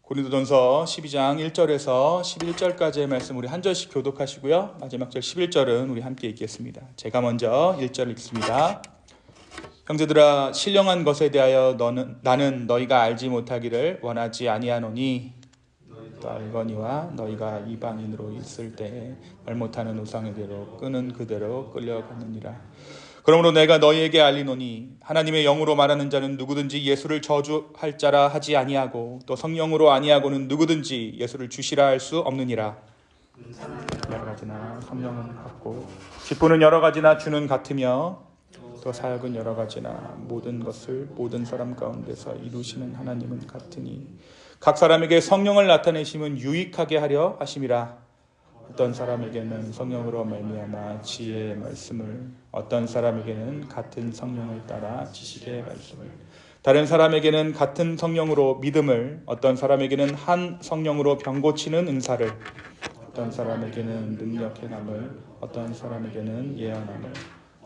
고린도전서 12장 1절에서 11절까지의 말씀 우리 한 절씩 교독하시고요. 마지막 절 11절은 우리 함께 읽겠습니다. 제가 먼저 1절 읽습니다. 형제들아, 신령한 것에 대하여 나는 너희가 알지 못하기를 원하지 아니하노니 또 알거니와 너희가 이방인으로 있을 때에 말 못하는 우상에게로 끄는 그대로 끌려갔느니라. 그러므로 내가 너희에게 알리노니 하나님의 영으로 말하는 자는 누구든지 예수를 저주할 자라 하지 아니하고 또 성령으로 아니하고는 누구든지 예수를 주시라 할 수 없느니라. 여러 가지나 성령은 같고 기쁘는 여러 가지나 주는 같으며 또 사역은 여러 가지나 모든 것을 모든 사람 가운데서 이루시는 하나님은 같으니 각 사람에게 성령을 나타내심은 유익하게 하려 하심이라. 어떤 사람에게는 성령으로 말미암아 지혜의 말씀을, 어떤 사람에게는 같은 성령을 따라 지식의 말씀을, 다른 사람에게는 같은 성령으로 믿음을, 어떤 사람에게는 한 성령으로 병 고치는 은사를, 어떤 사람에게는 능력 행함을, 어떤 사람에게는 예언함을,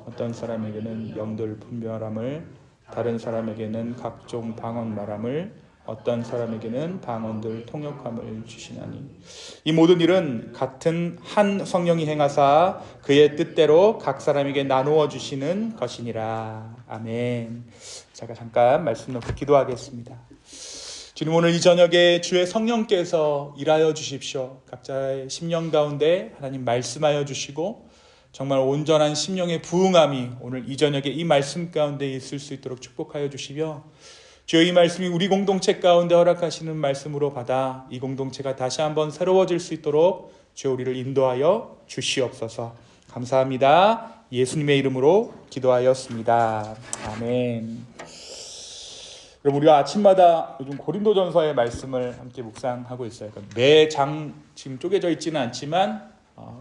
어떤 사람에게는 영들 분별함을, 다른 사람에게는 각종 방언 말함을, 어떤 사람에게는 방언들 통역함을 주시나니 이 모든 일은 같은 한 성령이 행하사 그의 뜻대로 각 사람에게 나누어 주시는 것이니라. 아멘. 제가 잠깐 말씀 놓고 기도하겠습니다. 주님, 오늘 이 저녁에 주의 성령께서 일하여 주십시오. 각자의 심령 가운데 하나님 말씀하여 주시고 정말 온전한 심령의 부응함이 오늘 이 저녁에 이 말씀 가운데 있을 수 있도록 축복하여 주시며 주여, 이 말씀이 우리 공동체 가운데 허락하시는 말씀으로 받아 이 공동체가 다시 한번 새로워질 수 있도록 주여 우리를 인도하여 주시옵소서. 감사합니다. 예수님의 이름으로 기도하였습니다. 아멘. 여러분, 우리가 아침마다 요즘 고린도전서의 말씀을 함께 묵상하고 있어요. 매장 지금 쪼개져 있지는 않지만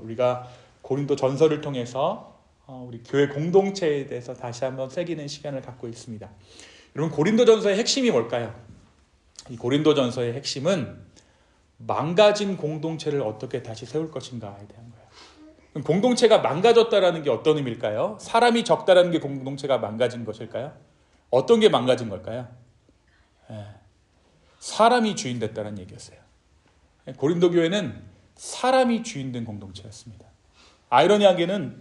우리가 고린도전서를 통해서 우리 교회 공동체에 대해서 다시 한번 새기는 시간을 갖고 있습니다. 여러분, 고린도전서의 핵심이 뭘까요? 이 고린도전서의 핵심은 망가진 공동체를 어떻게 다시 세울 것인가에 대한 거예요. 공동체가 망가졌다는 게 어떤 의미일까요? 사람이 적다라는 게 공동체가 망가진 것일까요? 어떤 게 망가진 걸까요? 사람이 주인 됐다는 얘기였어요. 고린도 교회는 사람이 주인 된 공동체였습니다. 아이러니하게는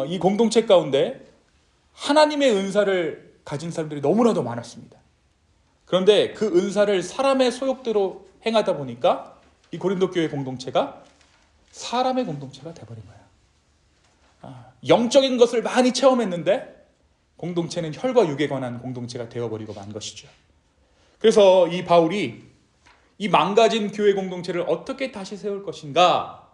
이 공동체 가운데 하나님의 은사를 가진 사람들이 너무나도 많았습니다. 그런데 그 은사를 사람의 소욕대로 행하다 보니까 이 고린도 교회 공동체가 사람의 공동체가 돼버린 거예요. 영적인 것을 많이 체험했는데 공동체는 혈과 육에 관한 공동체가 되어버리고 만 것이죠. 그래서 이 바울이 이 망가진 교회 공동체를 어떻게 다시 세울 것인가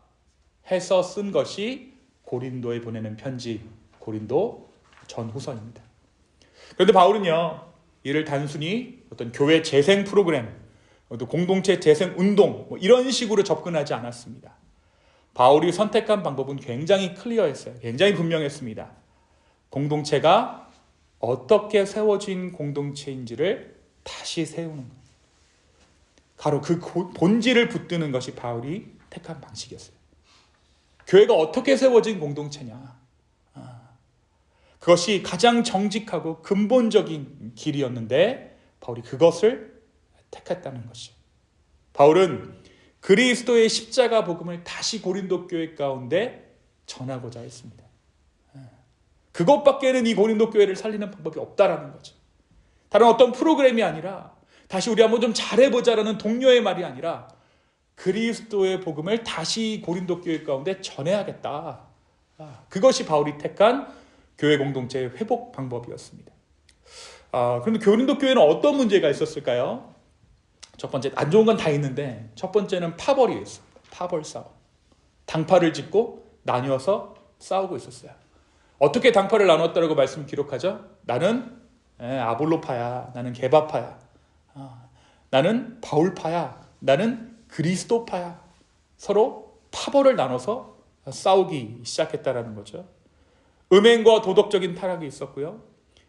해서 쓴 것이 고린도에 보내는 편지, 고린도 전후서입니다. 그런데 바울은요, 이를 단순히 어떤 교회 재생 프로그램, 또 공동체 재생 운동 이런 식으로 접근하지 않았습니다. 바울이 선택한 방법은 굉장히 클리어했어요. 굉장히 분명했습니다. 공동체가 어떻게 세워진 공동체인지를 다시 세우는 것. 바로 그 본질을 붙드는 것이 바울이 택한 방식이었어요. 교회가 어떻게 세워진 공동체냐. 그것이 가장 정직하고 근본적인 길이었는데 바울이 그것을 택했다는 것이죠. 바울은 그리스도의 십자가 복음을 다시 고린도 교회 가운데 전하고자 했습니다. 그것밖에는 이 고린도 교회를 살리는 방법이 없다라는 거죠. 다른 어떤 프로그램이 아니라 다시 우리 한번 좀 잘해보자라는 동료의 말이 아니라 그리스도의 복음을 다시 고린도 교회 가운데 전해야겠다. 그것이 바울이 택한 교회 공동체의 회복 방법이었습니다. 그런데 고린도 교회는 어떤 문제가 있었을까요? 첫 번째, 안 좋은 건 다 있는데 첫 번째는 파벌이었습니다. 파벌 싸움. 당파를 짓고 나뉘어서 싸우고 있었어요. 어떻게 당파를 나눴다고 말씀 기록하죠? 나는 아볼로파야, 나는 게바파야, 나는 바울파야, 나는 그리스도파야. 서로 파벌을 나눠서 싸우기 시작했다라는 거죠. 음행과 도덕적인 타락이 있었고요.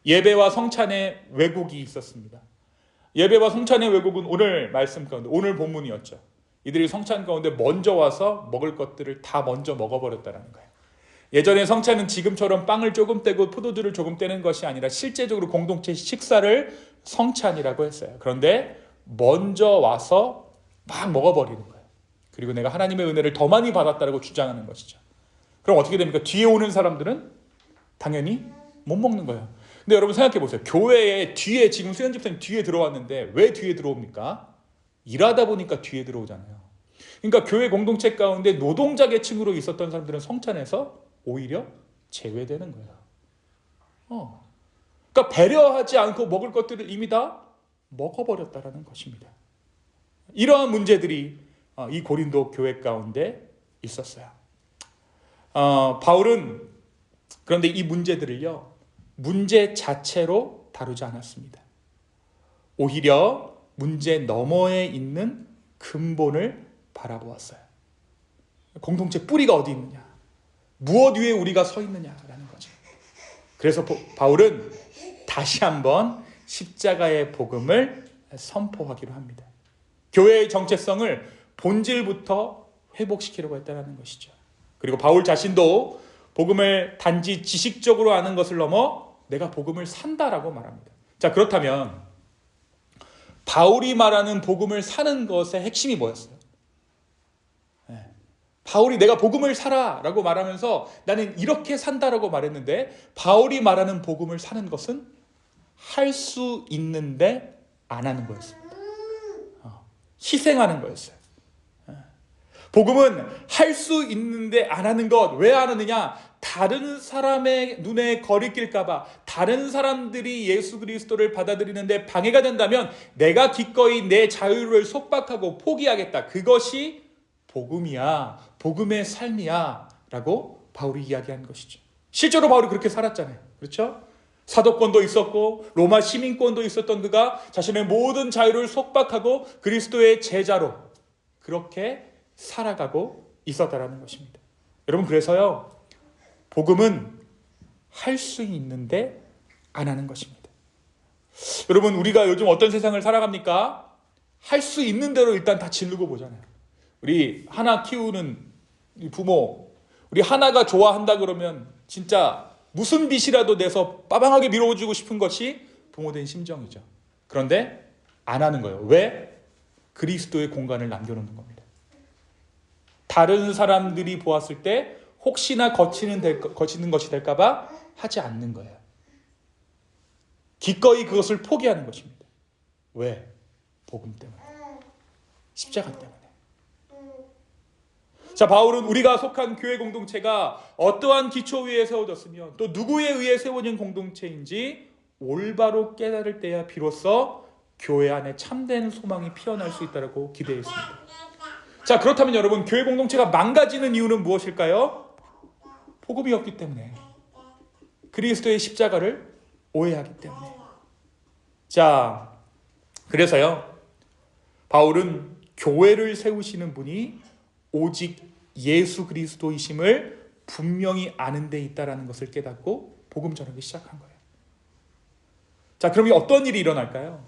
예배와 성찬의 왜곡이 있었습니다. 예배와 성찬의 왜곡은 오늘 말씀 가운데, 오늘 본문이었죠. 이들이 성찬 가운데 먼저 와서 먹을 것들을 다 먼저 먹어버렸다는 거예요. 예전에 성찬은 지금처럼 빵을 조금 떼고 포도주를 조금 떼는 것이 아니라 실제적으로 공동체 식사를 성찬이라고 했어요. 그런데 먼저 와서 막 먹어버리는 거예요. 그리고 내가 하나님의 은혜를 더 많이 받았다고 주장하는 것이죠. 그럼 어떻게 됩니까? 뒤에 오는 사람들은 당연히 못 먹는 거예요. 근데 여러분 생각해 보세요. 교회에 뒤에 지금 수현 집사님 뒤에 들어왔는데 왜 뒤에 들어옵니까? 일하다 보니까 뒤에 들어오잖아요. 그러니까 교회 공동체 가운데 노동자 계층으로 있었던 사람들은 성찬에서 오히려 제외되는 거예요. 그러니까 배려하지 않고 먹을 것들을 이미 다 먹어버렸다라는 것입니다. 이러한 문제들이 이 고린도 교회 가운데 있었어요. 바울은 그런데 이 문제들을요, 문제 자체로 다루지 않았습니다. 오히려 문제 너머에 있는 근본을 바라보았어요. 공동체 뿌리가 어디 있느냐, 무엇 위에 우리가 서 있느냐라는 거죠. 그래서 바울은 다시 한번 십자가의 복음을 선포하기로 합니다. 교회의 정체성을 본질부터 회복시키려고 했다는 것이죠. 그리고 바울 자신도 복음을 단지 지식적으로 아는 것을 넘어 내가 복음을 산다라고 말합니다. 자, 그렇다면 바울이 말하는 복음을 사는 것의 핵심이 뭐였어요? 바울이 내가 복음을 살아라고 말하면서 나는 이렇게 산다라고 말했는데, 바울이 말하는 복음을 사는 것은 할 수 있는데 안 하는 거였어요. 희생하는 거였어요. 복음은 할 수 있는데 안 하는 것. 왜 안 하느냐? 다른 사람의 눈에 거리낄까 봐, 다른 사람들이 예수 그리스도를 받아들이는데 방해가 된다면 내가 기꺼이 내 자유를 속박하고 포기하겠다. 그것이 복음이야, 복음의 삶이야 라고 바울이 이야기한 것이죠. 실제로 바울이 그렇게 살았잖아요. 그렇죠? 사도권도 있었고 로마 시민권도 있었던 그가 자신의 모든 자유를 속박하고 그리스도의 제자로 그렇게 살아가고 있었다라는 것입니다. 여러분, 그래서요, 복음은 할 수 있는데 안 하는 것입니다. 여러분, 우리가 요즘 어떤 세상을 살아갑니까? 할 수 있는 대로 일단 다 지르고 보잖아요. 우리 하나 키우는 부모, 우리 하나가 좋아한다 그러면 진짜 무슨 빚이라도 내서 빠방하게 밀어주고 싶은 것이 부모된 심정이죠. 그런데 안 하는 거예요. 왜? 그리스도의 공간을 남겨놓는 겁니다. 다른 사람들이 보았을 때 혹시나 거치는 것이 될까 봐 하지 않는 거예요. 기꺼이 그것을 포기하는 것입니다. 왜? 복음 때문에. 십자가 때문에. 자, 바울은 우리가 속한 교회 공동체가 어떠한 기초 위에 세워졌으며 또 누구에 의해 세워진 공동체인지 올바로 깨달을 때야 비로소 교회 안에 참된 소망이 피어날 수 있다고 기대했습니다. 자, 그렇다면 여러분, 교회 공동체가 망가지는 이유는 무엇일까요? 복음이 없기 때문에, 그리스도의 십자가를 오해하기 때문에. 자, 그래서요, 바울은 교회를 세우시는 분이 오직 예수 그리스도이심을 분명히 아는 데 있다라는 것을 깨닫고 복음 전하기 시작한 거예요. 자, 그럼 어떤 일이 일어날까요?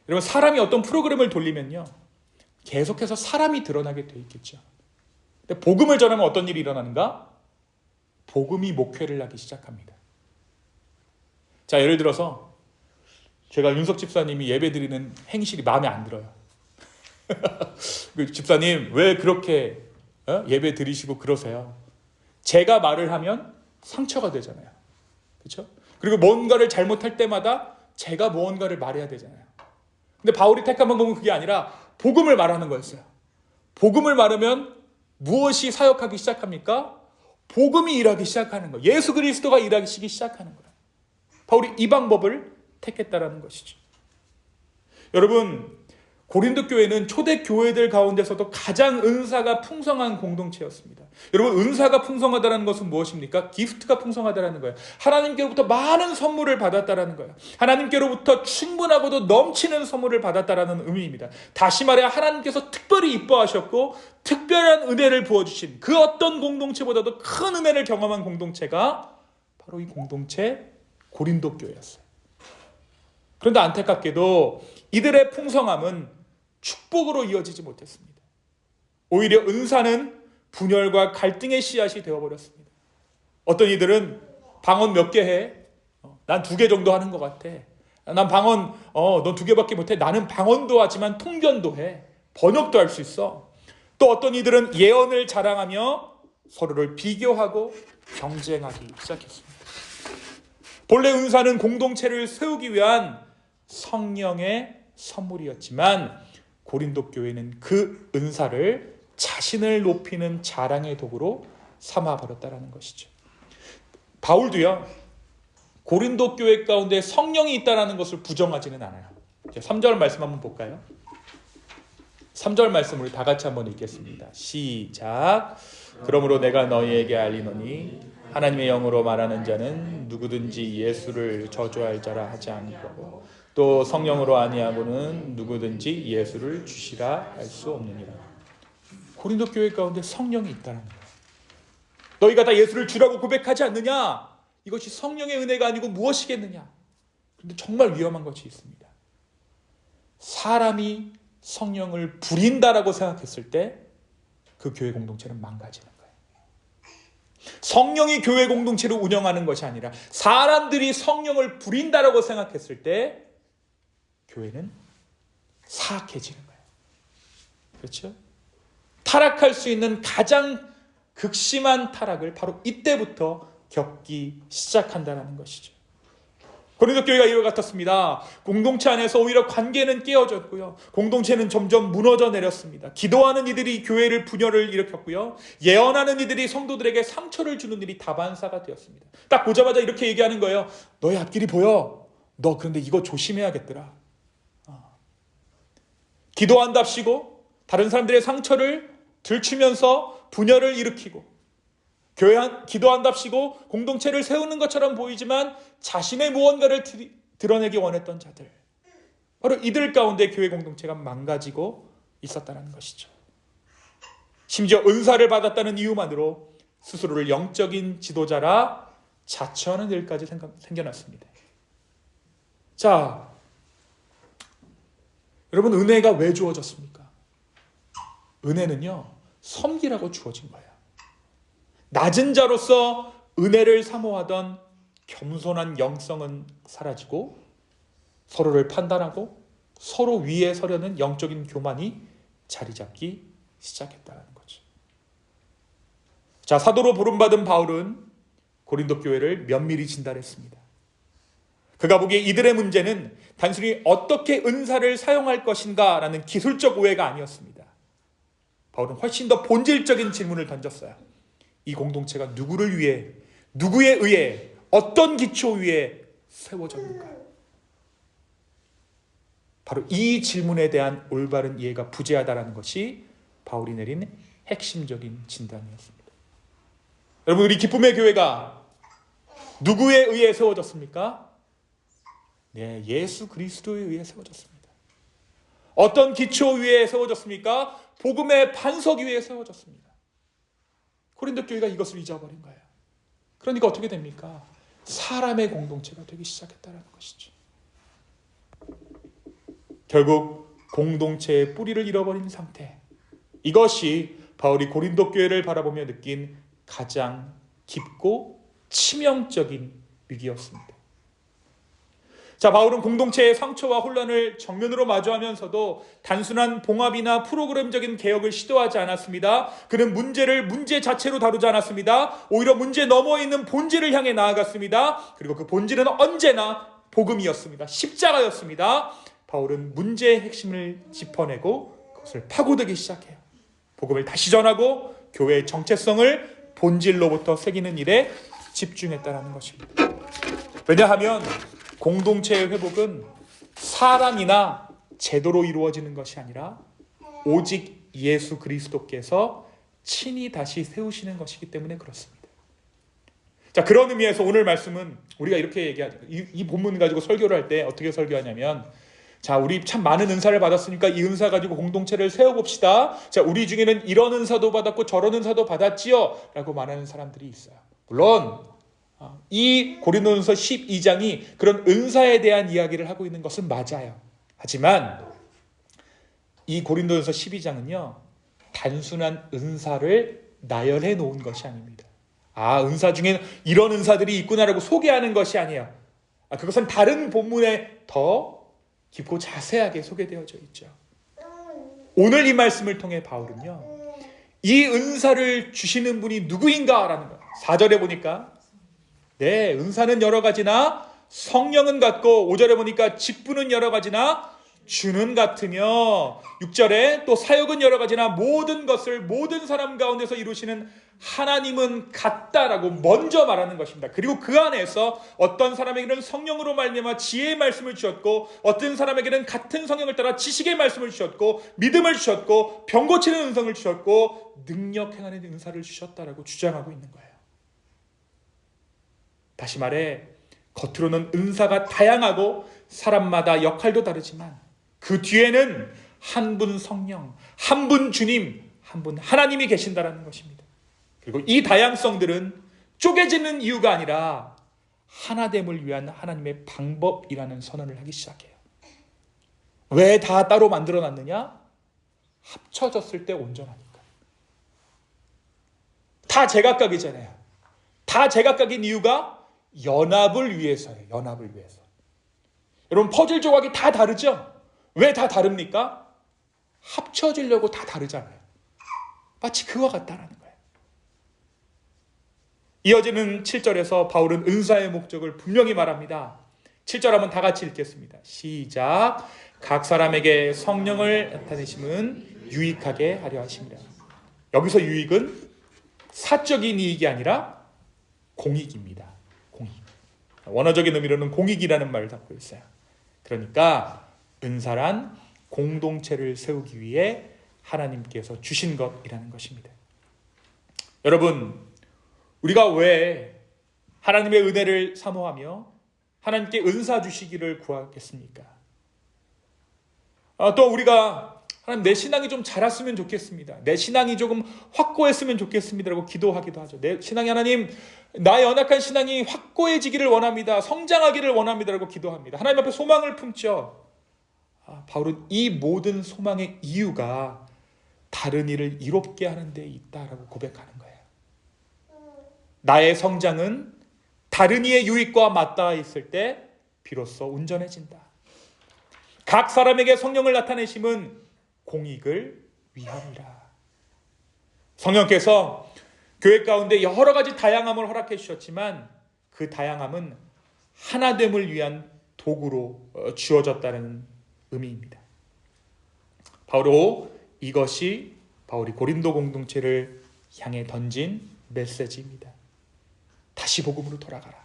여러분, 사람이 어떤 프로그램을 돌리면요, 계속해서 사람이 드러나게 돼 있겠죠. 근데 복음을 전하면 어떤 일이 일어나는가? 복음이 목회를 하기 시작합니다. 자, 예를 들어서 제가 윤석 집사님이 예배 드리는 행실이 마음에 안 들어요. 그 집사님 왜 그렇게 예배 드리시고 그러세요? 제가 말을 하면 상처가 되잖아요. 그렇죠? 그리고 뭔가를 잘못할 때마다 제가 무언가를 말해야 되잖아요. 근데 바울이 택한 방법은 그게 아니라 복음을 말하는 거였어요. 복음을 말하면 무엇이 사역하기 시작합니까? 복음이 일하기 시작하는 거예요. 예수 그리스도가 일하기 시작하는 거예요. 바울이 이 방법을 택했다라는 것이죠. 여러분, 고린도 교회는 초대 교회들 가운데서도 가장 은사가 풍성한 공동체였습니다. 여러분, 은사가 풍성하다는 것은 무엇입니까? 기프트가 풍성하다는 거예요. 하나님께로부터 많은 선물을 받았다는 거예요. 하나님께로부터 충분하고도 넘치는 선물을 받았다는 의미입니다. 다시 말해 하나님께서 특별히 이뻐하셨고 특별한 은혜를 부어주신 그 어떤 공동체보다도 큰 은혜를 경험한 공동체가 바로 이 공동체 고린도 교회였어요. 그런데 안타깝게도 이들의 풍성함은 축복으로 이어지지 못했습니다. 오히려 은사는 분열과 갈등의 씨앗이 되어버렸습니다. 어떤 이들은 방언 몇 개 해? 난 2개 정도 하는 것 같아. 난 방언 넌 2개밖에 못해. 나는 방언도 하지만 통변도 해. 번역도 할 수 있어. 또 어떤 이들은 예언을 자랑하며 서로를 비교하고 경쟁하기 시작했습니다. 본래 은사는 공동체를 세우기 위한 성령의 선물이었지만 고린도 교회는 그 은사를 자신을 높이는 자랑의 도구로 삼아버렸다는 것이죠. 바울도요, 고린도 교회 가운데 성령이 있다는 것을 부정하지는 않아요. 3절 말씀 한번 볼까요? 3절 말씀 우리 다 같이 한번 읽겠습니다. 시작. 그러므로 내가 너희에게 알리노니 하나님의 영으로 말하는 자는 누구든지 예수를 저주할 자라 하지 않고 또 성령으로 아니하고는 누구든지 예수를 주시라 할 수 없느니라. 고린도 교회 가운데 성령이 있다는 거예요. 너희가 다 예수를 주라고 고백하지 않느냐? 이것이 성령의 은혜가 아니고 무엇이겠느냐? 그런데 정말 위험한 것이 있습니다. 사람이 성령을 부린다라고 생각했을 때 그 교회 공동체는 망가지는 거예요. 성령이 교회 공동체를 운영하는 것이 아니라 사람들이 성령을 부린다라고 생각했을 때 교회는 사악해지는 거예요. 그렇죠? 타락할 수 있는 가장 극심한 타락을 바로 이때부터 겪기 시작한다는 것이죠. 고린도 교회가 이와 같았습니다. 공동체 안에서 오히려 관계는 깨어졌고요. 공동체는 점점 무너져 내렸습니다. 기도하는 이들이 교회를 분열을 일으켰고요. 예언하는 이들이 성도들에게 상처를 주는 일이 다반사가 되었습니다. 딱 보자마자 이렇게 얘기하는 거예요. 너의 앞길이 보여. 너 그런데 이거 조심해야겠더라. 기도한답시고 다른 사람들의 상처를 들추면서 분열을 일으키고 기도한답시고 공동체를 세우는 것처럼 보이지만 자신의 무언가를 드러내기 원했던 자들, 바로 이들 가운데 교회 공동체가 망가지고 있었다는 것이죠. 심지어 은사를 받았다는 이유만으로 스스로를 영적인 지도자라 자처하는 일까지 생겨났습니다. 자, 여러분, 은혜가 왜 주어졌습니까? 은혜는요, 섬기라고 주어진 거예요. 낮은 자로서 은혜를 사모하던 겸손한 영성은 사라지고 서로를 판단하고 서로 위에 서려는 영적인 교만이 자리 잡기 시작했다는 거죠. 자, 사도로 부름받은 바울은 고린도 교회를 면밀히 진단했습니다. 그가 보기에 이들의 문제는 단순히 어떻게 은사를 사용할 것인가라는 기술적 오해가 아니었습니다. 바울은 훨씬 더 본질적인 질문을 던졌어요. 이 공동체가 누구를 위해, 누구에 의해, 어떤 기초 위에 세워졌는가? 바로 이 질문에 대한 올바른 이해가 부재하다는 것이 바울이 내린 핵심적인 진단이었습니다. 여러분, 우리 기쁨의 교회가 누구에 의해 세워졌습니까? 네, 예수 그리스도에 의해 세워졌습니다. 어떤 기초 위에 세워졌습니까? 복음의 반석 위에 세워졌습니다. 고린도 교회가 이것을 잊어버린 거예요. 그러니까 어떻게 됩니까? 사람의 공동체가 되기 시작했다는 것이죠. 결국 공동체의 뿌리를 잃어버린 상태, 이것이 바울이 고린도 교회를 바라보며 느낀 가장 깊고 치명적인 위기였습니다. 자, 바울은 공동체의 상처와 혼란을 정면으로 마주하면서도 단순한 봉합이나 프로그램적인 개혁을 시도하지 않았습니다. 그는 문제를 문제 자체로 다루지 않았습니다. 오히려 문제 너머에 있는 본질을 향해 나아갔습니다. 그리고 그 본질은 언제나 복음이었습니다. 십자가였습니다. 바울은 문제의 핵심을 짚어내고 그것을 파고들기 시작해요. 복음을 다시 전하고 교회의 정체성을 본질로부터 새기는 일에 집중했다는 것입니다. 왜냐하면 공동체의 회복은 사람이나 제도로 이루어지는 것이 아니라 오직 예수 그리스도께서 친히 다시 세우시는 것이기 때문에 그렇습니다. 자, 그런 의미에서 오늘 말씀은 우리가 이렇게 얘기하죠. 이 본문 가지고 설교를 할 때 어떻게 설교하냐면, 자, 우리 참 많은 은사를 받았으니까 이 은사 가지고 공동체를 세워봅시다. 자, 우리 중에는 이런 은사도 받았고 저런 은사도 받았지요 라고 말하는 사람들이 있어요. 물론 이 고린도전서 12장이 그런 은사에 대한 이야기를 하고 있는 것은 맞아요. 하지만 이 고린도전서 12장은요, 단순한 은사를 나열해 놓은 것이 아닙니다. 은사 중에 이런 은사들이 있구나라고 소개하는 것이 아니에요. 그것은 다른 본문에 더 깊고 자세하게 소개되어져 있죠. 오늘 이 말씀을 통해 바울은요, 이 은사를 주시는 분이 누구인가라는 거예요. 4절에 보니까 네, 은사는 여러 가지나 성령은 같고, 5절에 보니까 직분은 여러 가지나 주는 같으며, 6절에 또 사역은 여러 가지나 모든 것을 모든 사람 가운데서 이루시는 하나님은 같다라고 먼저 말하는 것입니다. 그리고 그 안에서 어떤 사람에게는 성령으로 말미암아 지혜의 말씀을 주셨고, 어떤 사람에게는 같은 성령을 따라 지식의 말씀을 주셨고, 믿음을 주셨고, 병 고치는 은성을 주셨고, 능력 행하는 은사를 주셨다라고 주장하고 있는 거예요. 다시 말해, 겉으로는 은사가 다양하고 사람마다 역할도 다르지만 그 뒤에는 한 분 성령, 한 분 주님, 한 분 하나님이 계신다라는 것입니다. 그리고 이 다양성들은 쪼개지는 이유가 아니라 하나됨을 위한 하나님의 방법이라는 선언을 하기 시작해요. 왜 다 따로 만들어놨느냐? 합쳐졌을 때 온전하니까. 다 제각각이잖아요. 다 제각각인 이유가 연합을 위해서예요. 연합을 위해서. 여러분, 퍼즐 조각이 다 다르죠? 왜 다 다릅니까? 합쳐지려고 다 다르잖아요. 마치 그와 같다라는 거예요. 이어지는 7절에서 바울은 은사의 목적을 분명히 말합니다. 7절 한번 다 같이 읽겠습니다. 시작. 각 사람에게 성령을 나타내심은 유익하게 하려 하십니다. 여기서 유익은 사적인 이익이 아니라 공익입니다. 공익. 원어적인 의미로는 공익이라는 말을 갖고 있어요. 그러니까 은사란 공동체를 세우기 위해 하나님께서 주신 것이라는 것입니다. 여러분, 우리가 왜 하나님의 은혜를 사모하며 하나님께 은사 주시기를 구하겠습니까? 또 우리가 하나님, 내 신앙이 좀 자랐으면 좋겠습니다. 내 신앙이 조금 확고했으면 좋겠습니다라고 기도하기도 하죠. 내 신앙이, 하나님, 나의 연약한 신앙이 확고해지기를 원합니다. 성장하기를 원합니다라고 기도합니다. 하나님 앞에 소망을 품죠. 바울은 이 모든 소망의 이유가 다른 일을 이롭게 하는 데 있다라고 고백하는 거예요. 나의 성장은 다른 이의 유익과 맞닿아 있을 때 비로소 온전해진다. 각 사람에게 성령을 나타내심은 공익을 위함이라. 성령께서 교회 가운데 여러 가지 다양함을 허락해 주셨지만 그 다양함은 하나됨을 위한 도구로 주어졌다는 의미입니다. 바로 이것이 바울이 고린도 공동체를 향해 던진 메시지입니다. 다시 복음으로 돌아가라.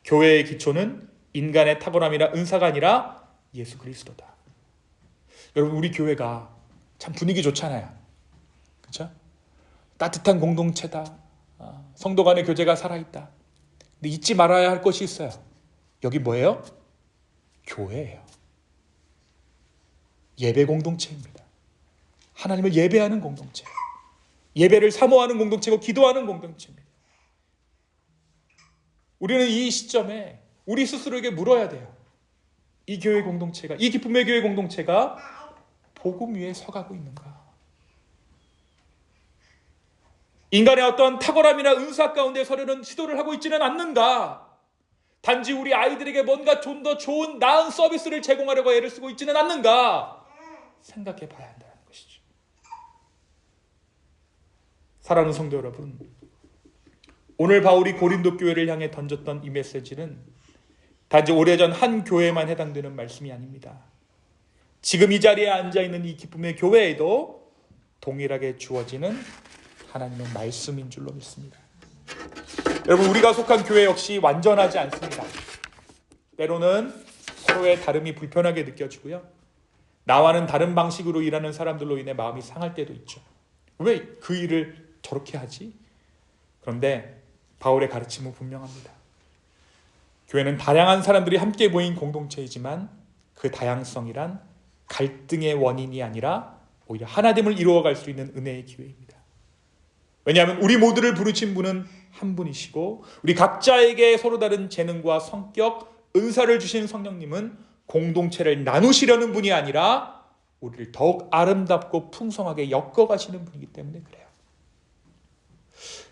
교회의 기초는 인간의 탁월함이나 은사가 아니라 예수 그리스도다. 여러분, 우리 교회가 참 분위기 좋잖아요. 그렇죠? 따뜻한 공동체다. 성도 간의 교제가 살아있다. 근데 잊지 말아야 할 것이 있어요. 여기 뭐예요? 교회예요. 예배 공동체입니다. 하나님을 예배하는 공동체. 예배를 사모하는 공동체고 기도하는 공동체입니다. 우리는 이 시점에 우리 스스로에게 물어야 돼요. 이 교회 공동체가, 이 기쁨의 교회 공동체가 복음 위에 서가고 있는가? 인간의 어떤 탁월함이나 은사 가운데 서려는 시도를 하고 있지는 않는가? 단지 우리 아이들에게 뭔가 좀 더 좋은 나은 서비스를 제공하려고 애를 쓰고 있지는 않는가? 생각해 봐야 한다는 것이죠. 사랑하는 성도 여러분, 오늘 바울이 고린도 교회를 향해 던졌던 이 메시지는 단지 오래전 한 교회에만 해당되는 말씀이 아닙니다. 지금 이 자리에 앉아있는 이 기쁨의 교회에도 동일하게 주어지는 하나님의 말씀인 줄로 믿습니다. 여러분, 우리가 속한 교회 역시 완전하지 않습니다. 때로는 서로의 다름이 불편하게 느껴지고요. 나와는 다른 방식으로 일하는 사람들로 인해 마음이 상할 때도 있죠. 왜 그 일을 저렇게 하지? 그런데 바울의 가르침은 분명합니다. 교회는 다양한 사람들이 함께 모인 공동체이지만 그 다양성이란 갈등의 원인이 아니라 오히려 하나됨을 이루어갈 수 있는 은혜의 기회입니다. 왜냐하면 우리 모두를 부르신 분은 한 분이시고 우리 각자에게 서로 다른 재능과 성격, 은사를 주신 성령님은 공동체를 나누시려는 분이 아니라 우리를 더욱 아름답고 풍성하게 엮어가시는 분이기 때문에 그래요.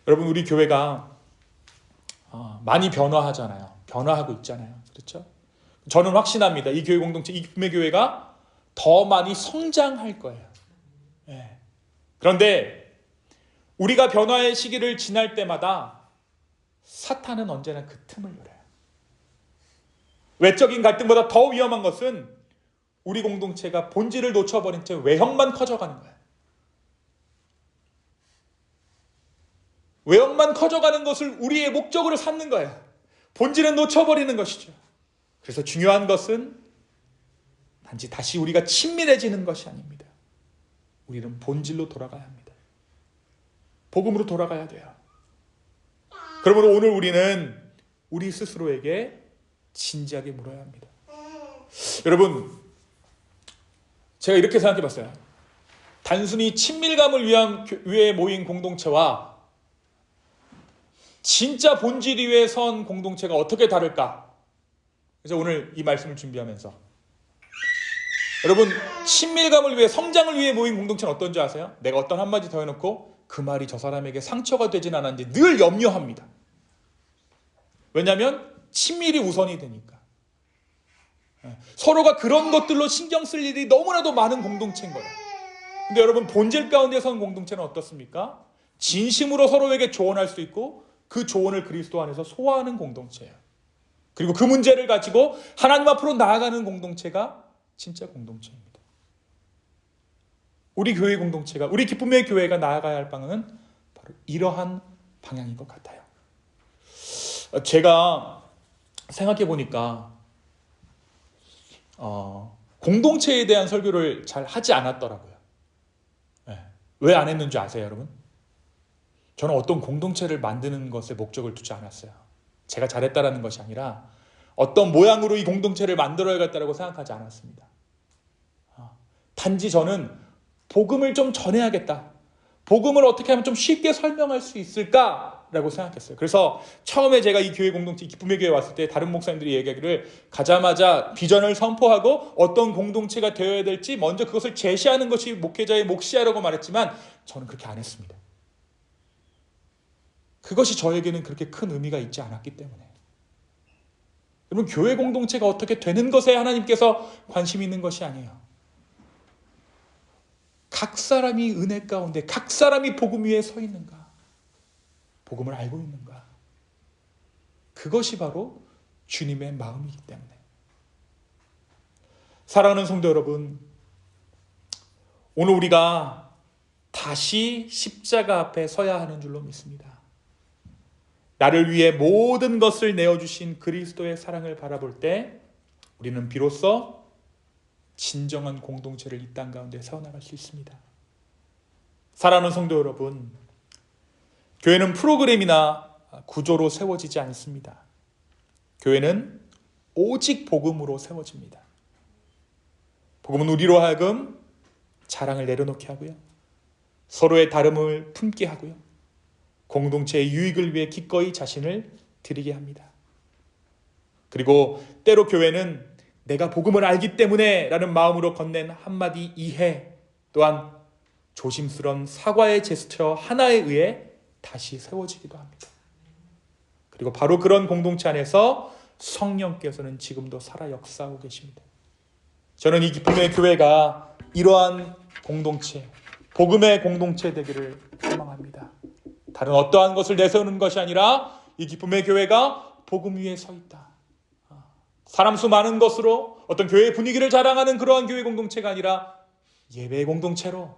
여러분, 우리 교회가 많이 변화하잖아요. 변화하고 있잖아요. 그렇죠? 저는 확신합니다. 이 교회 공동체, 이 기쁨의 교회가 더 많이 성장할 거예요. 예. 그런데 우리가 변화의 시기를 지날 때마다 사탄은 언제나 그 틈을 노려요. 외적인 갈등보다 더 위험한 것은 우리 공동체가 본질을 놓쳐버린 채 외형만 커져가는 거예요. 외형만 커져가는 것을 우리의 목적으로 삼는 거예요. 본질은 놓쳐버리는 것이죠. 그래서 중요한 것은 단지 다시 우리가 친밀해지는 것이 아닙니다. 우리는 본질로 돌아가야 합니다. 복음으로 돌아가야 돼요. 그러므로 오늘 우리는 우리 스스로에게 진지하게 물어야 합니다. 여러분, 제가 이렇게 생각해 봤어요. 단순히 친밀감을 위해 모인 공동체와 진짜 본질이 위해 선 공동체가 어떻게 다를까? 그래서 오늘 이 말씀을 준비하면서 여러분, 친밀감을 위해, 성장을 위해 모인 공동체는 어떤지 아세요? 내가 어떤 한마디 더 해놓고 그 말이 저 사람에게 상처가 되진 않았는지 늘 염려합니다. 왜냐하면 친밀이 우선이 되니까. 서로가 그런 것들로 신경 쓸 일이 너무나도 많은 공동체인 거예요. 근데 여러분, 본질 가운데 선 공동체는 어떻습니까? 진심으로 서로에게 조언할 수 있고 그 조언을 그리스도 안에서 소화하는 공동체예요. 그리고 그 문제를 가지고 하나님 앞으로 나아가는 공동체가 진짜 공동체입니다. 우리 교회 공동체가, 우리 기쁨의 교회가 나아가야 할 방향은 바로 이러한 방향인 것 같아요. 제가 생각해 보니까 공동체에 대한 설교를 잘 하지 않았더라고요. 왜 안 했는지 아세요, 여러분? 저는 어떤 공동체를 만드는 것에 목적을 두지 않았어요. 제가 잘했다라는 것이 아니라 어떤 모양으로 이 공동체를 만들어야겠다라고 생각하지 않았습니다. 단지 저는 복음을 좀 전해야겠다. 복음을 어떻게 하면 좀 쉽게 설명할 수 있을까라고 생각했어요. 그래서 처음에 제가 이 교회 공동체, 기쁨의 교회에 왔을 때 다른 목사님들이 얘기하기를 가자마자 비전을 선포하고 어떤 공동체가 되어야 될지 먼저 그것을 제시하는 것이 목회자의 몫이라고 말했지만 저는 그렇게 안 했습니다. 그것이 저에게는 그렇게 큰 의미가 있지 않았기 때문에. 여러분, 교회 공동체가 어떻게 되는 것에 하나님께서 관심이 있는 것이 아니에요. 각 사람이 은혜 가운데, 각 사람이 복음 위에 서 있는가? 복음을 알고 있는가? 그것이 바로 주님의 마음이기 때문에. 사랑하는 성도 여러분, 오늘 우리가 다시 십자가 앞에 서야 하는 줄로 믿습니다. 나를 위해 모든 것을 내어주신 그리스도의 사랑을 바라볼 때 우리는 비로소 진정한 공동체를 이 땅 가운데 세워나갈 수 있습니다. 사랑하는 성도 여러분, 교회는 프로그램이나 구조로 세워지지 않습니다. 교회는 오직 복음으로 세워집니다. 복음은 우리로 하여금 자랑을 내려놓게 하고요, 서로의 다름을 품게 하고요, 공동체의 유익을 위해 기꺼이 자신을 드리게 합니다. 그리고 때로 교회는 내가 복음을 알기 때문에 라는 마음으로 건넨 한마디 이해 또한 조심스러운 사과의 제스처 하나에 의해 다시 세워지기도 합니다. 그리고 바로 그런 공동체 안에서 성령께서는 지금도 살아 역사하고 계십니다. 저는 이 기쁨의 교회가 이러한 공동체, 복음의 공동체 되기를 소망합니다. 다른 어떠한 것을 내세우는 것이 아니라 이 기쁨의 교회가 복음 위에 서 있다. 사람 수 많은 것으로 어떤 교회의 분위기를 자랑하는 그러한 교회 공동체가 아니라 예배 공동체로,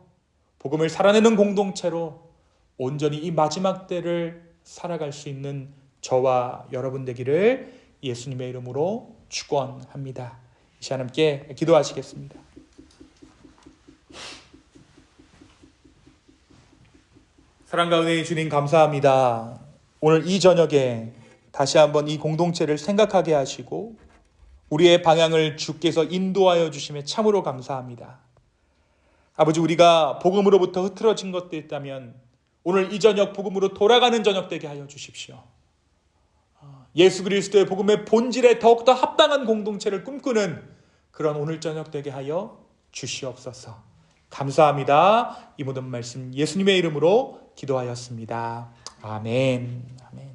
복음을 살아내는 공동체로 온전히 이 마지막 때를 살아갈 수 있는 저와 여러분 되기를 예수님의 이름으로 축원합니다. 이 시간 함께 기도하시겠습니다. 사랑과 은혜의 주님, 감사합니다. 오늘 이 저녁에 다시 한번 이 공동체를 생각하게 하시고 우리의 방향을 주께서 인도하여 주심에 참으로 감사합니다. 아버지, 우리가 복음으로부터 흐트러진 것도 있다면 오늘 이 저녁 복음으로 돌아가는 저녁 되게 하여 주십시오. 예수 그리스도의 복음의 본질에 더욱더 합당한 공동체를 꿈꾸는 그런 오늘 저녁 되게 하여 주시옵소서. 감사합니다. 이 모든 말씀 예수님의 이름으로 기도하였습니다. 아멘. 아멘.